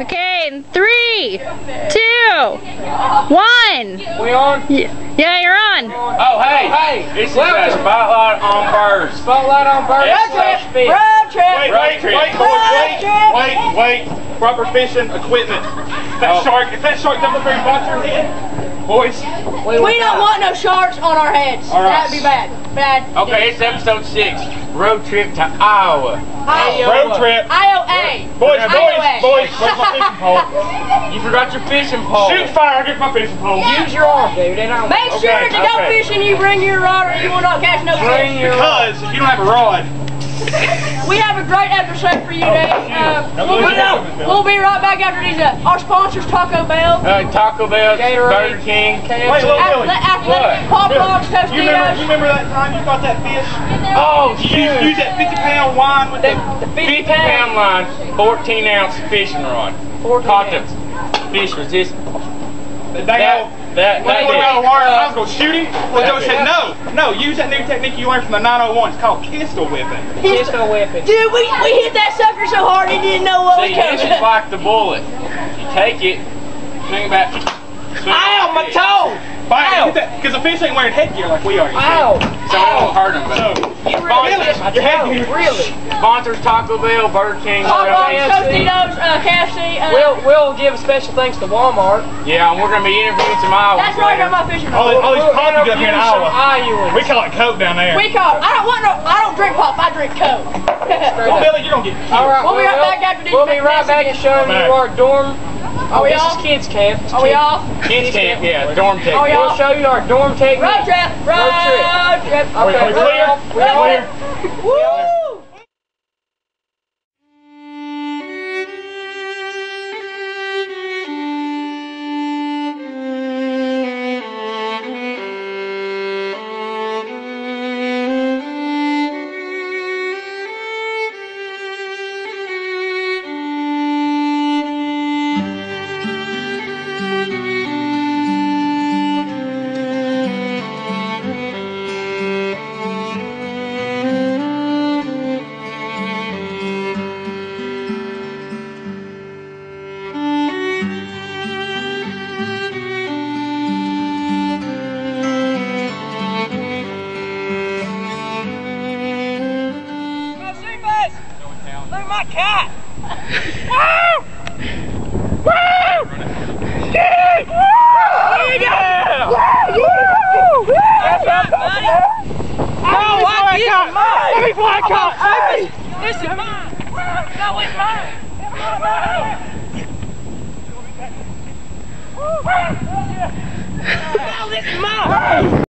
Okay, in 3, 2, 1. We on? Yeah, you're on. Oh, hey. This is a spotlight on birds. Spotlight on birds. Road trip. Wait. Proper fishing equipment. If that shark comes up there and bites your head, boys. We don't want no sharks on our heads. All right. That'd be bad. Okay, it's episode 6. Road trip to Iowa. Road trip. IOA. Boys, where's my fishing pole? You forgot your fishing pole. Shoot fire, get my fishing pole. Use your arm, dude. Make sure to go fishing, you bring your rod or you will not catch no fish. Because if you don't have a rod. We have a great episode for you today. We'll be right back after these. Our sponsors, Taco Bell. Taco Bell, Burger King, Wait, Billy. Pop Rocks, Tostitos. You remember that time you caught that fish? Oh, You used that 50-pound line with the 50-pound line, 14-ounce fishing rod. Caught the fish was this. That I was going to shoot him. Well, Joe said, no, use that new technique you learned from the 901. It's called pistol whipping. Dude, we hit that sucker so hard he didn't know what was coming. This is like the bullet. You take it, swing it back. Ow, my toe! Because the fish ain't wearing headgear like we are. Ow! So it won't hurt them. Really? Sponsors Taco Bell, Burger King, Tostitos, KFC. We'll give a special thanks to Walmart. Yeah, and we're going to be interviewing some Iowans. That's right, on my fishing rod. All these pop you got here in Iowa. We call it Coke down there. I don't drink pop, I drink Coke. Well, Billy, you're going to get killed. All right, we'll be right back after these. We'll be right back and showing you our dorm. Are we this off? is kids camp. Are we off? Kids camp, yeah, dorm technique. Are we off? We'll show you our dorm technique. Road trip. Okay, we clear? we're Clear? Woo! Look at my cat! Woo! Woo! Steve! Yeah! Woo! That's right, buddy! Oh, I get mine! Let me fly a cat! This is mine! No, it's mine! No, this is mine!